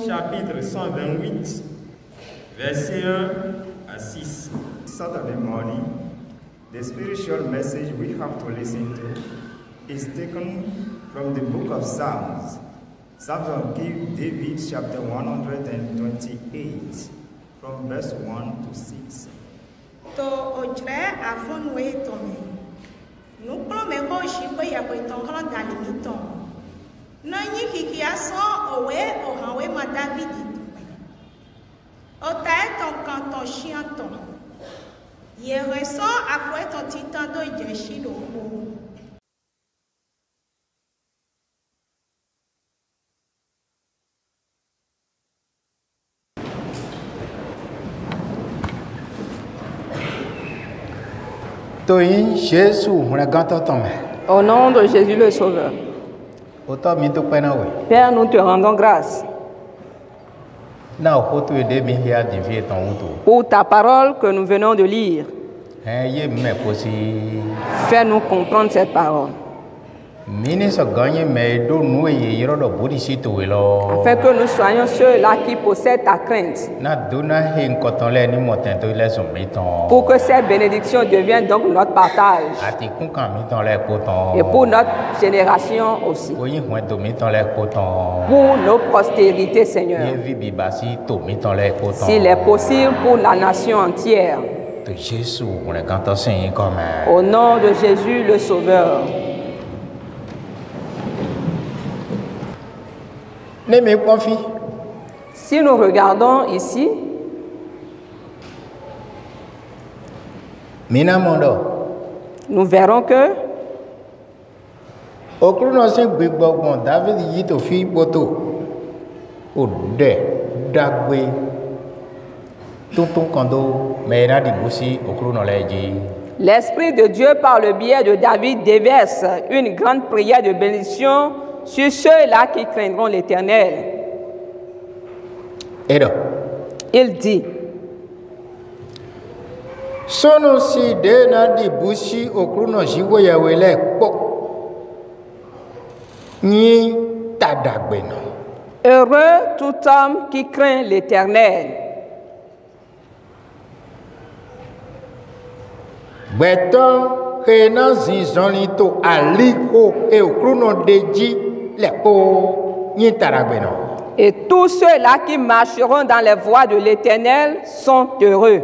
chapitre 128, versets 1 à 6. Saturday morning, the spiritual message we have to listen to is taken from the book of Psalms. Psalms of King David, chapter 128, from verse 1 to 6. To ojre avon we tome. Nou plon me ko shipe ya ko ton kala dalimi ton. Na yi kiki aso owe o hanwe ma David. O ta ton kan ton chien ton. Ye reso afwe ton titan do je shi do ko. Au nom de Jésus le Sauveur. Père, nous te rendons grâce pour ta parole que nous venons de lire. Fais-nous comprendre cette parole. Afin que nous soyons ceux-là qui possèdent ta crainte. Pour que cette bénédiction devienne donc notre partage. Et pour notre génération aussi. Pour nos postérités, Seigneur. S'il est possible pour la nation entière. Au nom de Jésus le Sauveur. Si nous regardons ici, nous verrons que l'Esprit de Dieu, par le biais de David, déverse une grande prière de bénédiction sur ceux-là qui craindront l'Éternel. Il dit, heureux tout homme qui craint l'Éternel. Et tous ceux-là qui marcheront dans les voies de l'Éternel sont heureux.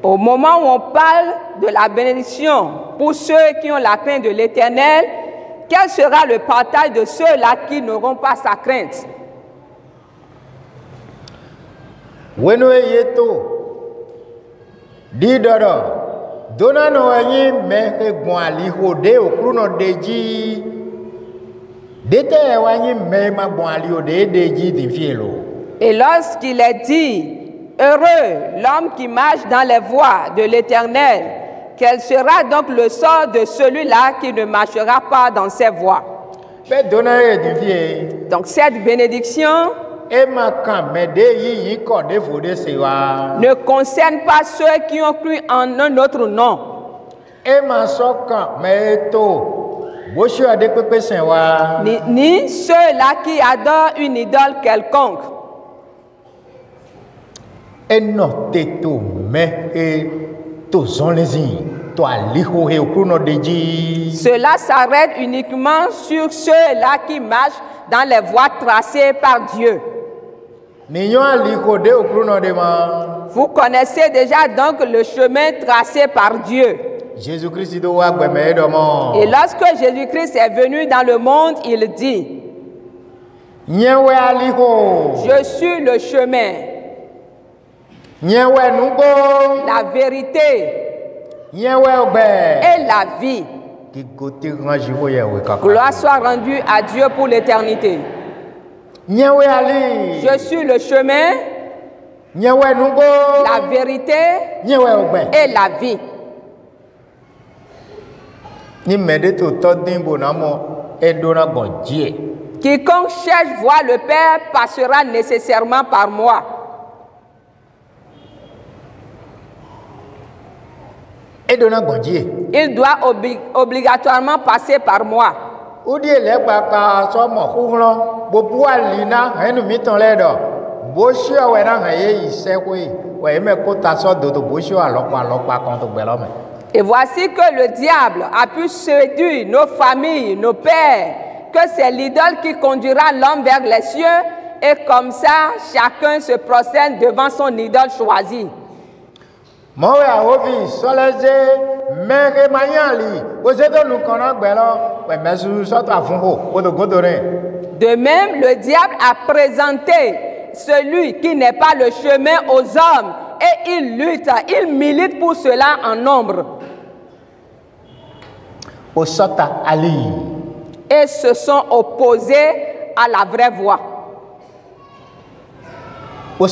Au moment où on parle de la bénédiction pour ceux qui ont la crainte de l'Éternel, quel sera le partage de ceux-là qui n'auront pas sa crainte? Et lorsqu'il est dit, heureux l'homme qui marche dans les voies de l'Éternel, quel sera donc le sort de celui-là qui ne marchera pas dans ses voies? Donc cette bénédiction ne concerne pas ceux qui ont cru en un autre nom. Ni ceux-là qui adorent une idole quelconque. Cela s'arrête uniquement sur ceux-là qui marchent dans les voies tracées par Dieu. Vous connaissez déjà donc le chemin tracé par Dieu. Et lorsque Jésus-Christ est venu dans le monde, il dit, je suis le chemin, la vérité et la vie. Gloire soit rendue à Dieu pour l'éternité. Je suis le chemin, la vérité et la vie. Quiconque cherche voir le Père passera nécessairement par moi. Il doit obligatoirement passer par moi. Et voici que le diable a pu séduire nos familles, nos pères, que c'est l'idole qui conduira l'homme vers les cieux, et comme ça, chacun se prosterne devant son idole choisie. De même, le diable a présenté celui qui n'est pas le chemin aux hommes, et il lutte, il milite pour cela en nombre. Et se sont opposés à la vraie voie. Ils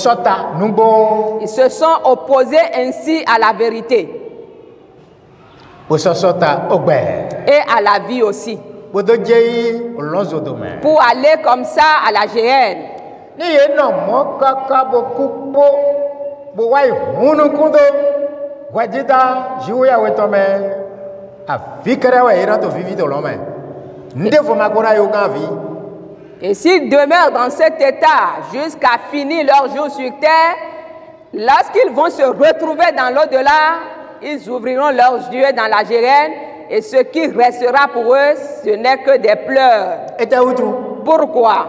se sont opposés ainsi à la vérité. Et à la vie aussi. Pour aller comme ça à la géhenne. Et s'ils demeurent dans cet état jusqu'à finir leur jour sur terre, lorsqu'ils vont se retrouver dans l'au-delà, ils ouvriront leurs yeux dans la géhenne, et ce qui restera pour eux, ce n'est que des pleurs. Pourquoi?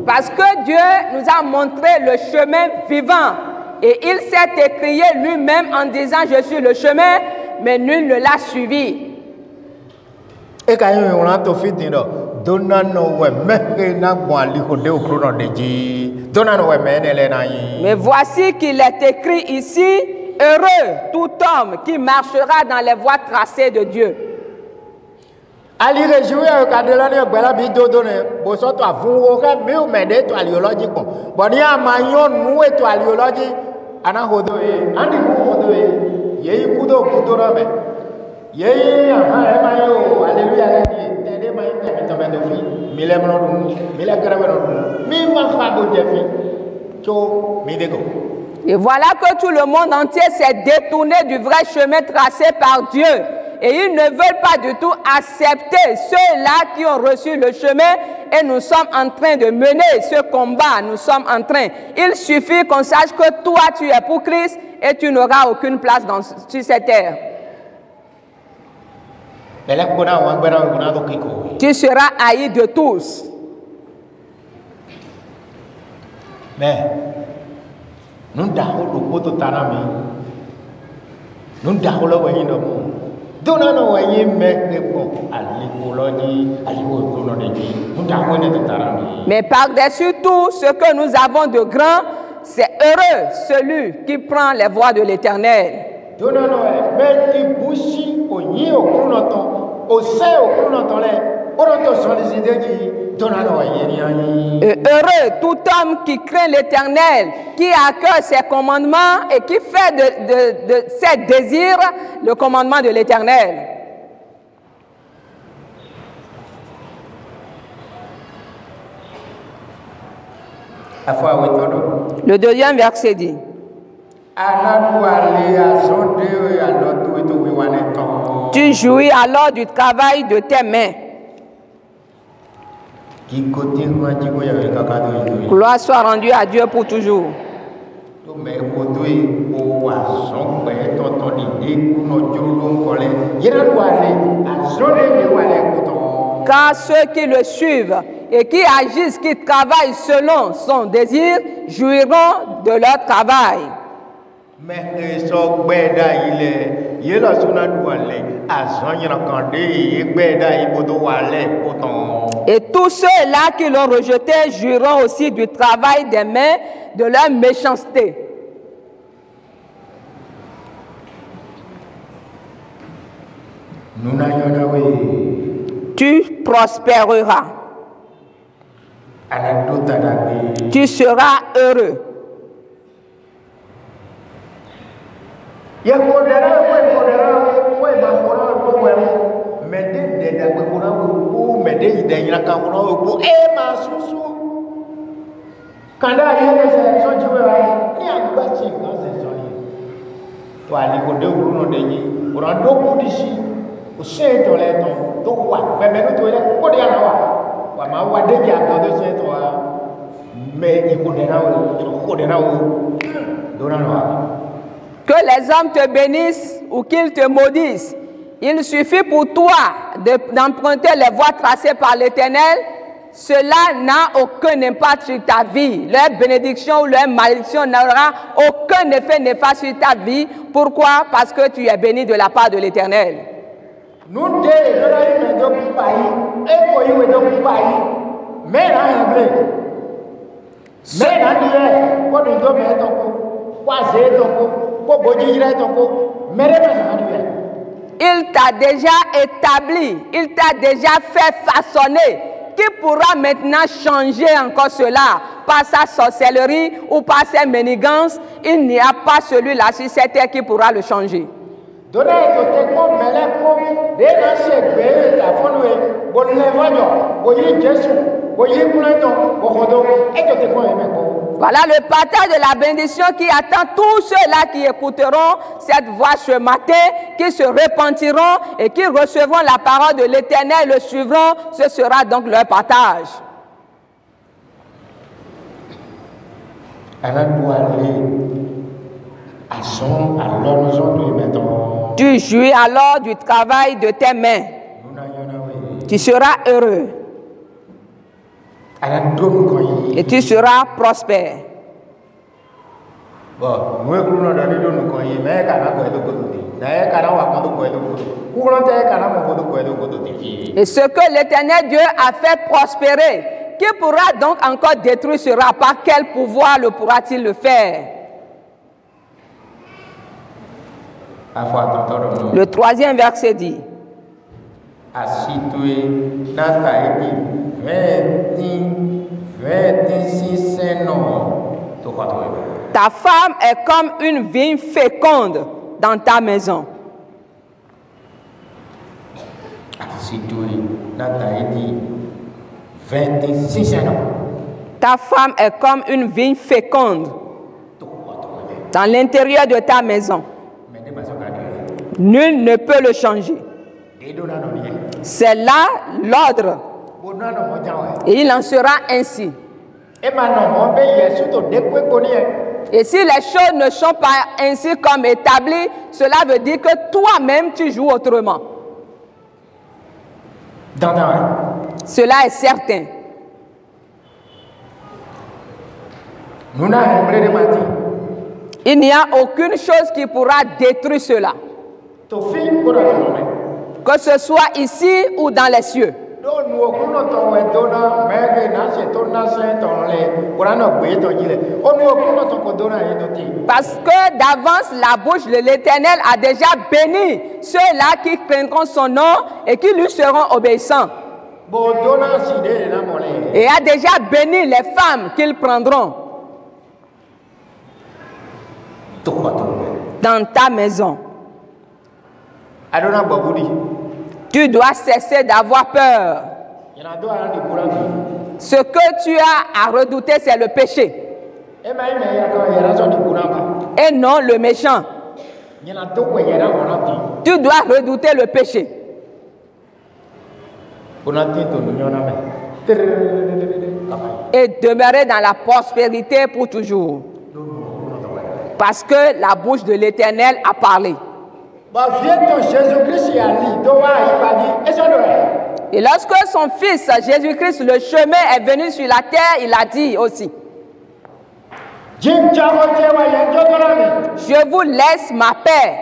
Parce que Dieu nous a montré le chemin vivant. Et il s'est écrié lui-même en disant « Je suis le chemin », mais nul ne l'a suivi. Mais voici qu'il est écrit ici « Heureux tout homme qui marchera dans les voies tracées de Dieu ». Et voilà que tout le monde entier s'est détourné du vrai chemin tracé par Dieu. Et ils ne veulent pas du tout accepter ceux-là qui ont reçu le chemin. Et nous sommes en train de mener ce combat. Nous sommes en train. Il suffit qu'on sache que toi, tu es pour Christ et tu n'auras aucune place sur cette terre. Tu seras haï de tous. Mais nous avons mais par-dessus tout, ce que nous avons de grand, c'est heureux celui qui prend les voies de l'Éternel. Et heureux tout homme qui craint l'Éternel, qui a à cœur ses commandements et qui fait de ses désirs le commandement de l'Éternel. Le deuxième verset dit: tu jouis alors du travail de tes mains. Gloire soit rendue à Dieu pour toujours. Car ceux qui le suivent et qui agissent, qui travaillent selon son désir, jouiront de leur travail. Et tous ceux-là qui l'ont rejeté jouiront aussi du travail des mains, de leur méchanceté. Tu prospéreras. Tu seras heureux. Quand il y a des élections, il y a une question dans ces zones. Tu as les côtés où on est, on a deux d'ici, au sein de l'éton, donc quoi, mais nous tous les côtés à la fois, on a des qui attendent de ces trois, mais il faut des que les hommes te bénissent ou qu'ils te maudissent. Il suffit pour toi d'emprunter les voies tracées par l'Éternel. Cela n'a aucun impact sur ta vie. Leur bénédiction ou leur malédiction n'aura aucun effet néfaste sur ta vie. Pourquoi? Parce que tu es béni de la part de l'Éternel. Il t'a déjà établi, il t'a déjà fait façonner. Qui pourra maintenant changer encore cela par sa sorcellerie ou par ses manigances? Il n'y a pas celui-là sur cette terre qui pourra le changer. Voilà le partage de la bénédiction qui attend tous ceux-là qui écouteront cette voix ce matin, qui se repentiront et qui recevront la parole de l'Éternel, le suivront. Ce sera donc leur partage. Tu jouis alors du travail de tes mains. Tu seras heureux. Et tu seras prospère. Et ce que l'Éternel Dieu a fait prospérer, qui pourra donc encore détruire cela? Par quel pouvoir le pourra-t-il le faire? Le 3e verset dit: ta femme est comme une vigne féconde dans ta maison. Ta femme est comme une vigne féconde dans l'intérieur de ta maison. Nul ne peut le changer. C'est là l'ordre. Et il en sera ainsi. Et si les choses ne sont pas ainsi comme établies, cela veut dire que toi-même tu joues autrement. Cela est certain. Il n'y a aucune chose qui pourra détruire cela. Que ce soit ici ou dans les cieux. Parce que d'avance, la bouche de l'Éternel a déjà béni ceux-là qui craindront son nom et qui lui seront obéissants. Et a déjà béni les femmes qu'ils prendront dans ta maison. Tu dois cesser d'avoir peur. Ce que tu as à redouter, c'est le péché. Et non le méchant. Tu dois redouter le péché. Et demeurer dans la prospérité pour toujours. Parce que la bouche de l'Éternel a parlé. Et lorsque son fils Jésus-Christ, le chemin, est venu sur la terre, il a dit aussi: je vous laisse ma paix.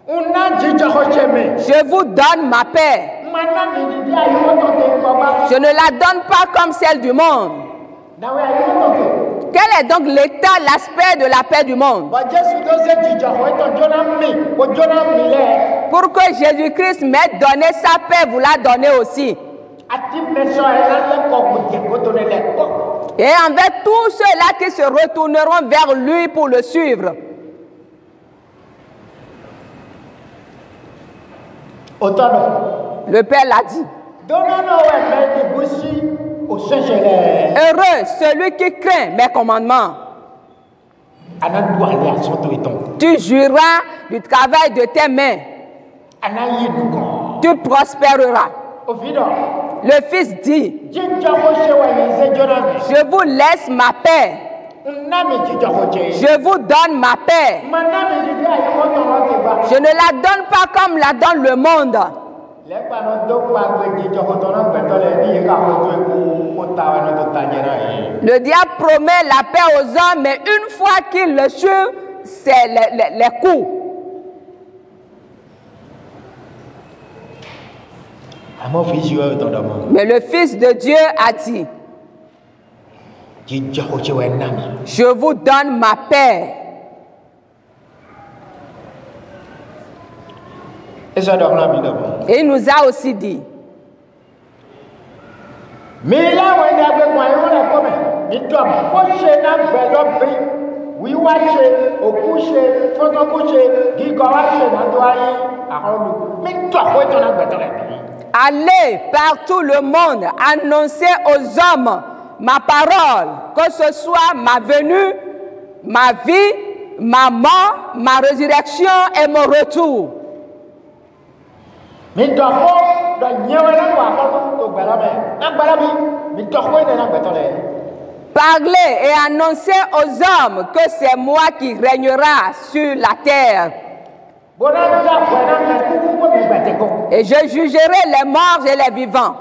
Je vous donne ma paix. Je ne la donne pas comme celle du monde. Quel est donc l'état, l'aspect de la paix du monde? Pour que Jésus-Christ m'ait donné sa paix, vous la donnez aussi. Et envers tous ceux-là qui se retourneront vers lui pour le suivre. Le Père l'a dit. Heureux celui qui craint mes commandements. Tu jouiras du travail de tes mains. Tu prospéreras. Le Fils dit, je vous laisse ma paix. Je vous donne ma paix. Je ne la donne pas comme la donne le monde. Le diable promet la paix aux hommes, mais une fois qu'il le tue, c'est les coups. Mais le Fils de Dieu a dit, je vous donne ma paix. Et il nous a aussi dit, allez par tout le monde, annoncer aux hommes ma parole, que ce soit ma venue, ma vie, ma mort, ma résurrection et mon retour. Parlez et annoncez aux hommes que c'est moi qui régnera sur la terre. Et je jugerai les morts et les vivants.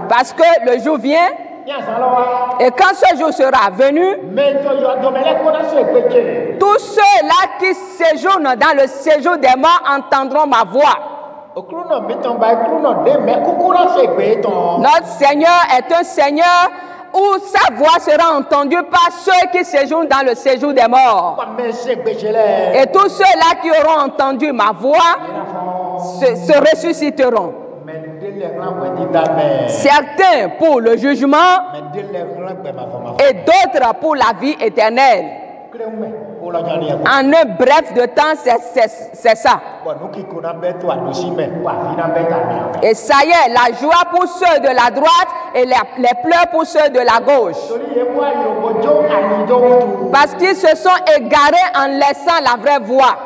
Parce que le jour vient, et quand ce jour sera venu, tous ceux-là qui séjournent dans le séjour des morts entendront ma voix. Notre Seigneur est un Seigneur où sa voix sera entendue par ceux qui séjournent dans le séjour des morts. Et tous ceux-là qui auront entendu ma voix se ressusciteront. Certains pour le jugement et d'autres pour la vie éternelle. En un bref de temps, c'est ça. Et ça y est, la joie pour ceux de la droite et les pleurs pour ceux de la gauche. Parce qu'ils se sont égarés en laissant la vraie voie.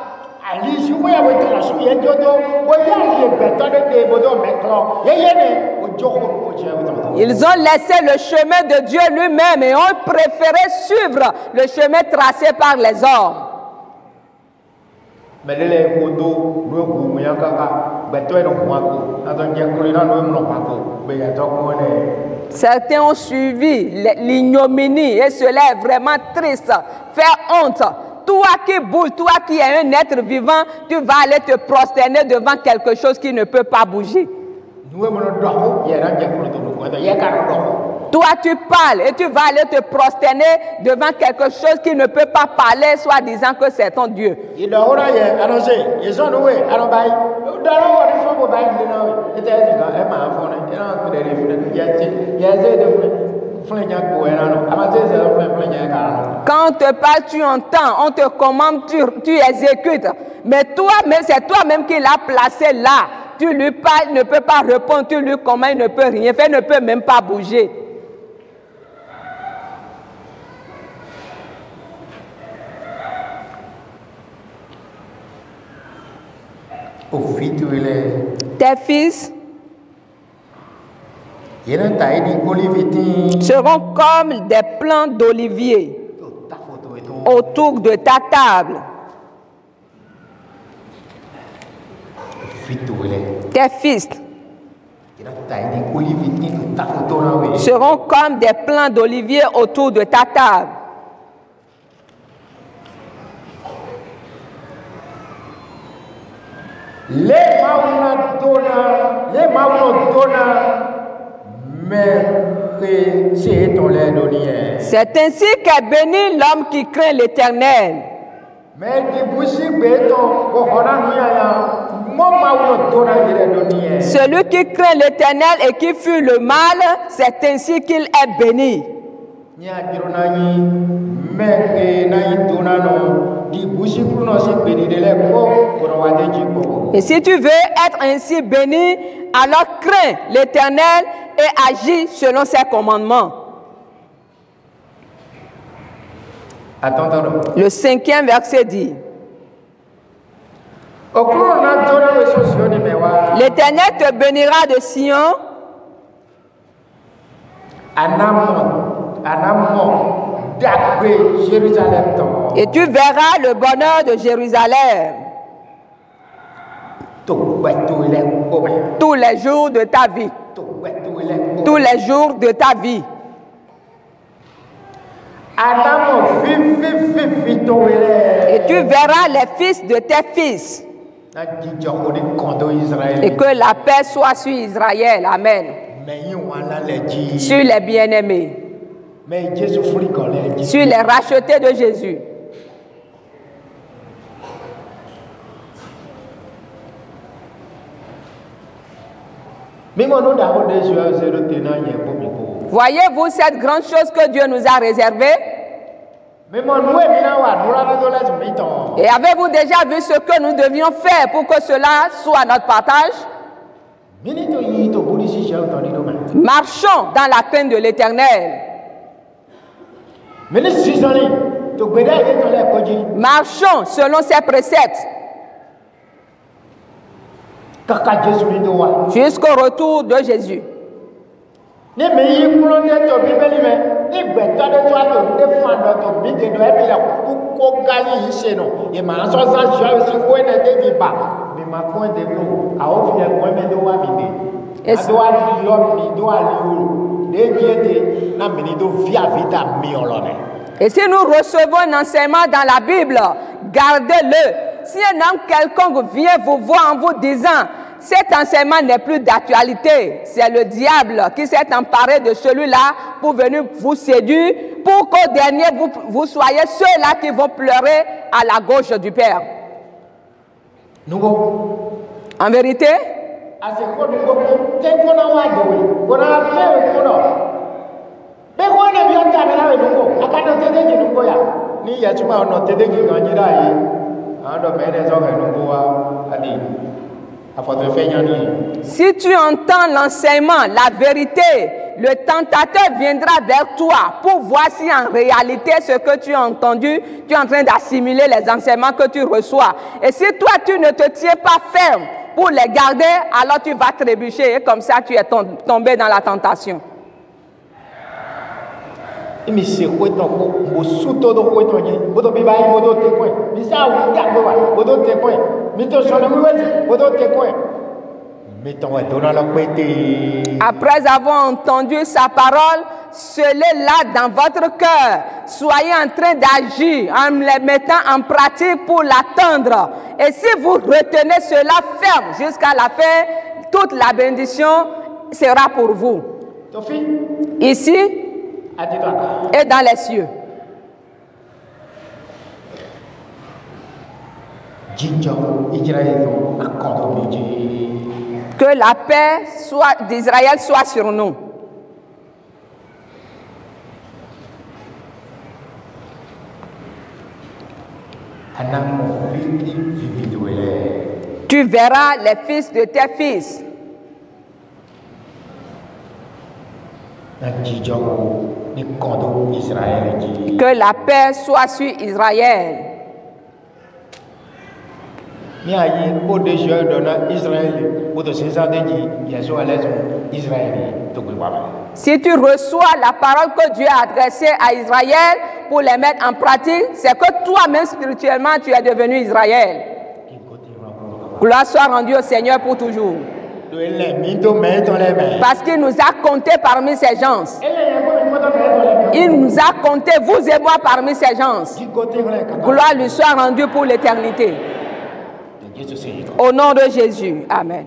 Ils ont laissé le chemin de Dieu lui-même et ont préféré suivre le chemin tracé par les hommes. Certains ont suivi l'ignominie et cela est vraiment triste, faire honte. Toi qui bouges, toi qui es un être vivant, tu vas aller te prosterner devant quelque chose qui ne peut pas bouger. Toi tu parles et tu vas aller te prosterner devant quelque chose qui ne peut pas parler, soit disant que c'est ton Dieu. Quand on te parle, tu entends, on te commande, tu exécutes. Mais toi-même, c'est toi-même qui l'as placé là. Tu lui parles, il ne peut pas répondre, tu lui commandes, il ne peut rien faire, il ne peut même pas bouger. Tes fils seront comme des plants d'olivier autour de ta table. Tes fils seront comme des plants d'olivier autour de ta table. C'est ainsi qu'est béni l'homme qui craint l'Éternel. Celui qui craint l'Éternel et qui fuit le mal, c'est ainsi qu'il est béni. Et si tu veux être ainsi béni, alors crains l'Éternel et agit selon ses commandements. Attends. Le 5e verset dit, l'Éternel te bénira de Sion et tu verras le bonheur de Jérusalem tous les jours de ta vie. Tous les jours de ta vie. Et tu verras les fils de tes fils. Et que la paix soit sur Israël. Amen. Sur les bien-aimés. Sur les rachetés de Jésus. Voyez-vous cette grande chose que Dieu nous a réservée? Et avez-vous déjà vu ce que nous devions faire pour que cela soit notre partage? Marchons dans la crainte de l'Éternel. Marchons selon ses préceptes. Jusqu'au retour de Jésus. Et si nous recevons un enseignement dans la Bible, gardez-le. Si un homme quelconque vient vous voir en vous disant cet enseignement n'est plus d'actualité, c'est le diable qui s'est emparé de celui-là pour venir vous séduire, pour qu'au dernier vous soyez ceux-là qui vont pleurer à la gauche du Père. En vérité, si tu entends l'enseignement, la vérité, le tentateur viendra vers toi pour voir si en réalité ce que tu as entendu, tu es en train d'assimiler les enseignements que tu reçois. Et si toi tu ne te tiens pas ferme pour les garder, alors tu vas trébucher et comme ça tu es tombé dans la tentation. Après avoir entendu sa parole, scellez-la dans votre cœur. Soyez en train d'agir en les mettant en pratique pour l'atteindre. Et si vous retenez cela ferme jusqu'à la fin, toute la bénédiction sera pour vous. Ici et dans les cieux. Que la paix d'Israël soit sur nous. Tu verras les fils de tes fils. Que la paix soit sur Israël. Si tu reçois la parole que Dieu a adressée à Israël pour les mettre en pratique, c'est que toi-même spirituellement tu es devenu Israël. Gloire soit rendue au Seigneur pour toujours. Parce qu'il nous a comptés parmi ces gens. Il nous a comptés, vous et moi, parmi ces gens. Gloire lui soit rendue pour l'éternité. Au nom de Jésus. Amen.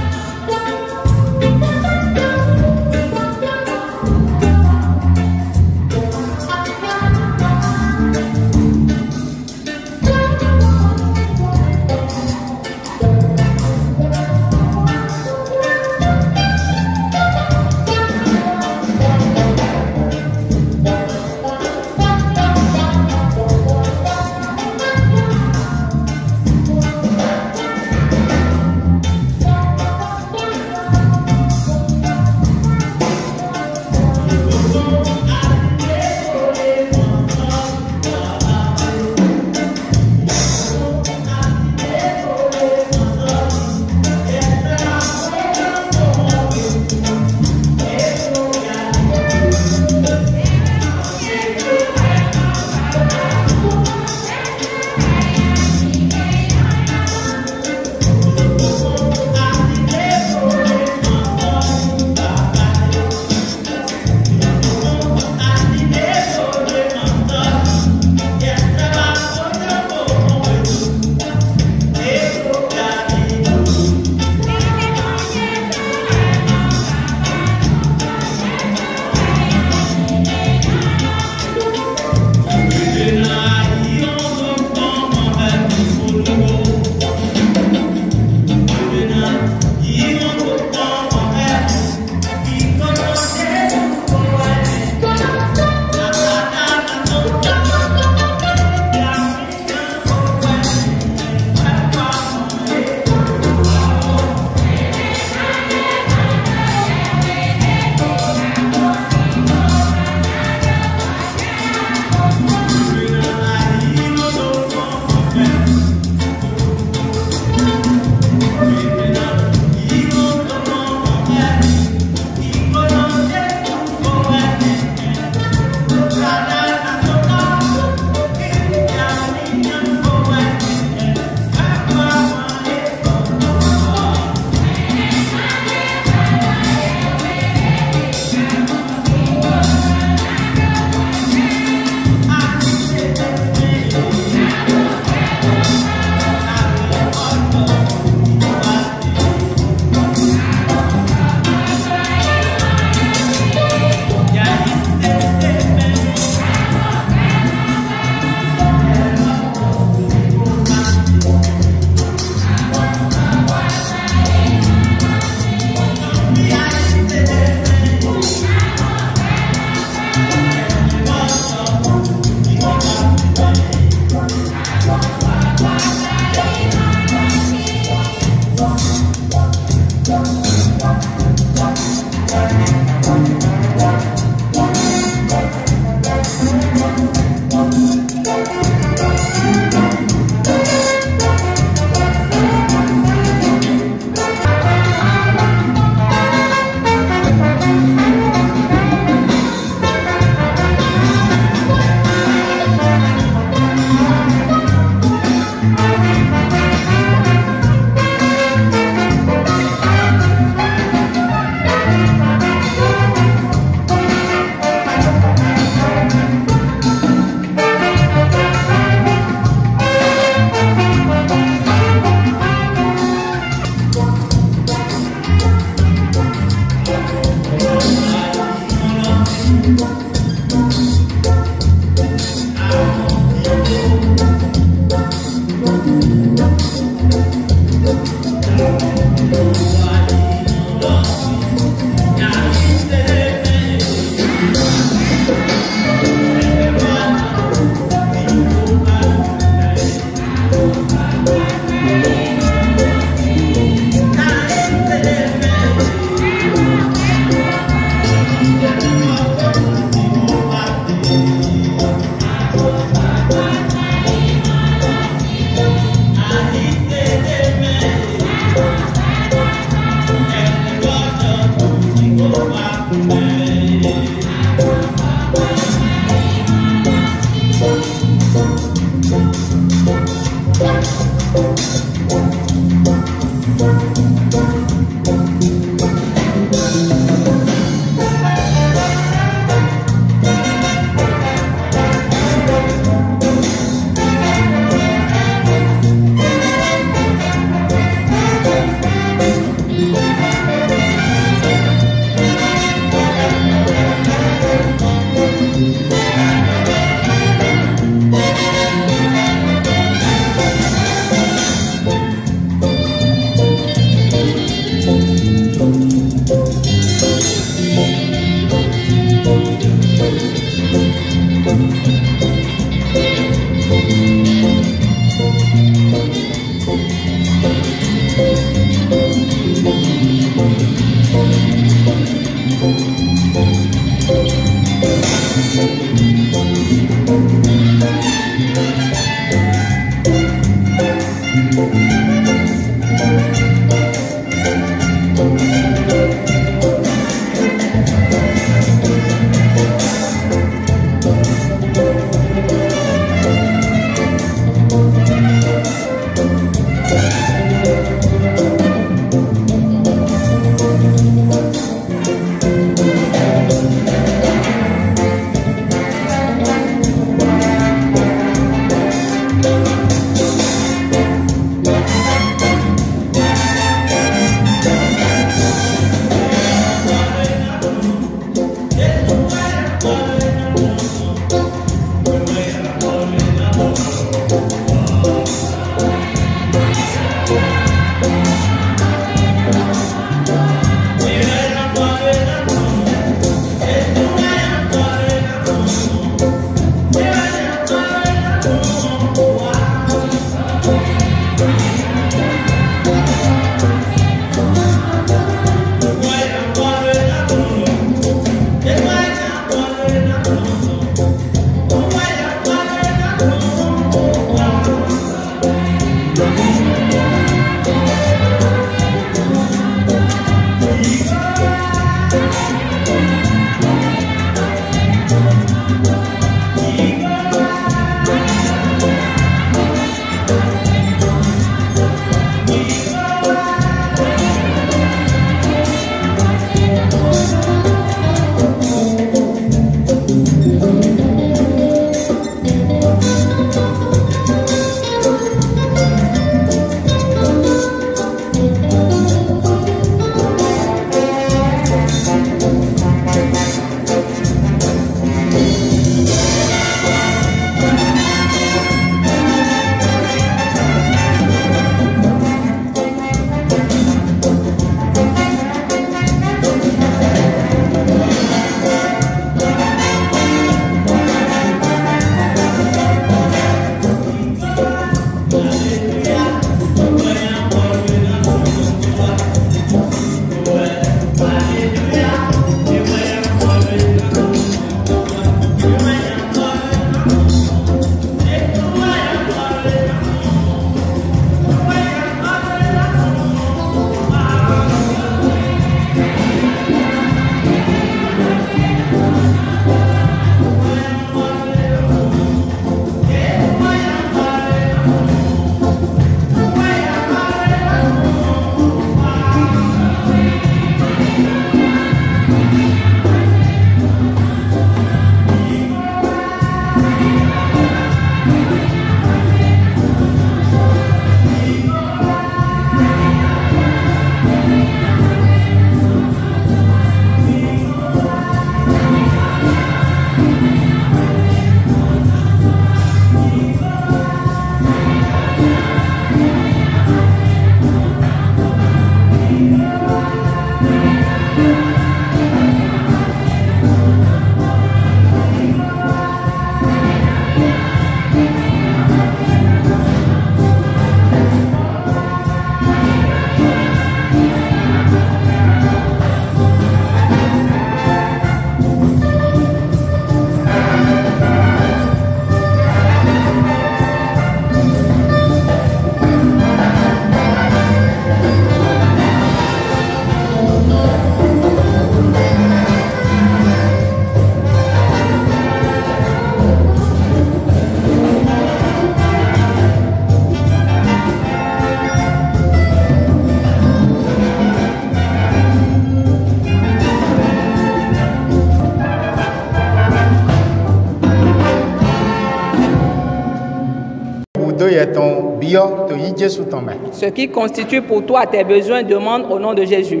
Ce qui constitue pour toi tes besoins, demande au nom de Jésus.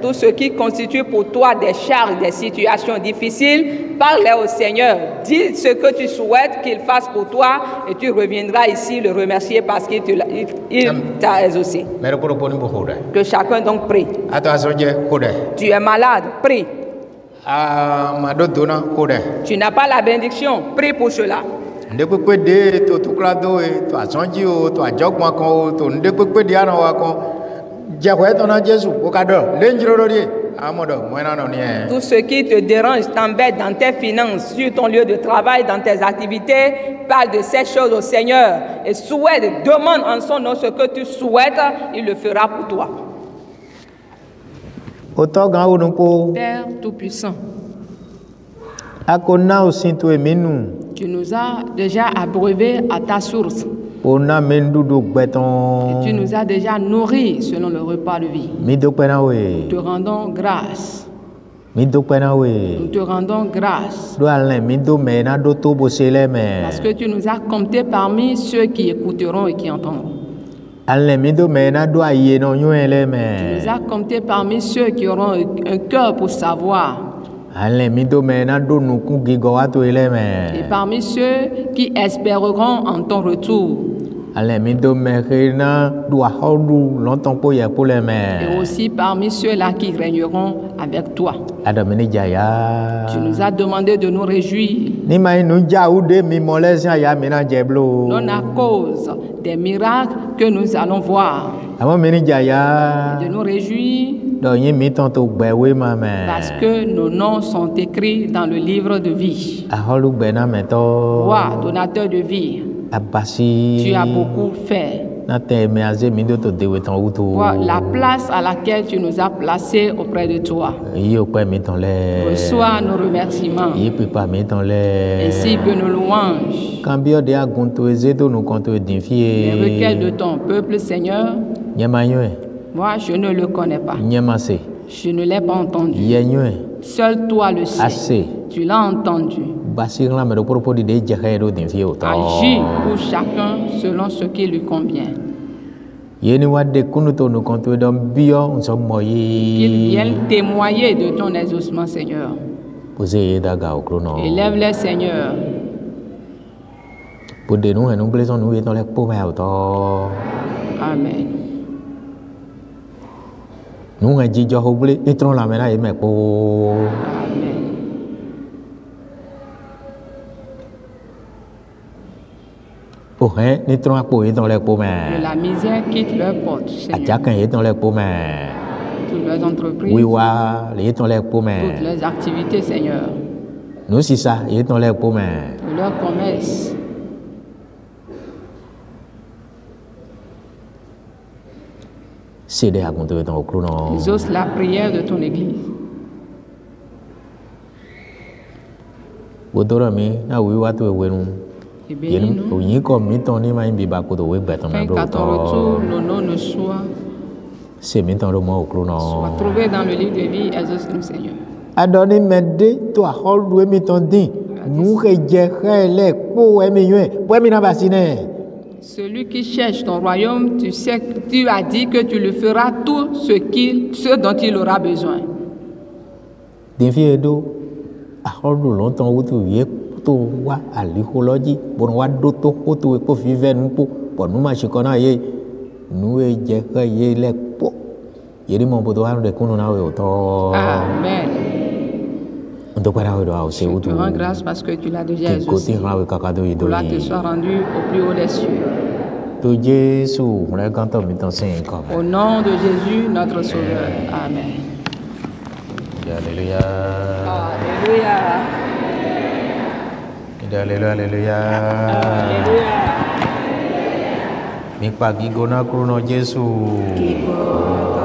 Tout ce qui constitue pour toi des charges, des situations difficiles, parle au Seigneur. Dis ce que tu souhaites qu'il fasse pour toi et tu reviendras ici le remercier parce qu'il t'a exaucé. Que chacun donc prie. Tu es malade, prie. Tu n'as pas la bénédiction, prie pour cela. Tout ce qui te dérange, t'embête dans tes finances, sur ton lieu de travail, dans tes activités, parle de ces choses au Seigneur et souhaite, demande en son nom ce que tu souhaites, il le fera pour toi. Père Tout-Puissant, tu nous as déjà abreuvés à ta source. Et tu nous as déjà nourris selon le repas de vie. Nous te rendons grâce. Nous te rendons grâce. Parce que tu nous as comptés parmi ceux qui écouteront et qui entendront. Tu nous as comptés parmi ceux qui auront un cœur pour savoir. Et parmi ceux qui espéreront en ton retour. Et aussi parmi ceux-là qui régneront avec toi. Tu nous as demandé de nous réjouir. Non à cause des miracles que nous allons voir. De nous réjouir. Parce que nos noms sont écrits dans le livre de vie. Roi, donateur de vie. Tu as beaucoup fait. La place à laquelle tu nous as placés auprès de toi. Reçois nos remerciements ainsi que nos louanges. Les requêtes de ton peuple, Seigneur, moi je ne le connais pas. Je ne l'ai pas entendu. Seul toi le sais. Tu l'as entendu. Agis pour chacun selon ce qui lui convient. Qu'il vienne témoigner de ton exaucement, Seigneur. Élève-les, Seigneur. Amen. Que la misère quitte leur porte, Seigneur. Toutes leurs entreprises, toutes leurs activités, Seigneur. Leur commerce. Exauce la prière de ton Église. Et bénis-nous. Afin qu'à ton retour, nos noms ne soient trouvés dans le livre de vie. Exauce-nous, Seigneur. Celui qui cherche ton royaume, tu sais, tu as dit que tu lui feras tout ce dont il aura besoin. Amen. Je te rends grâce parce que tu l'as déjà exaucé. Gloire te soit rendue au plus haut des cieux. Au nom de Jésus, notre Sauveur. Amen. Alléluia. Alléluia. Alléluia. Alléluia.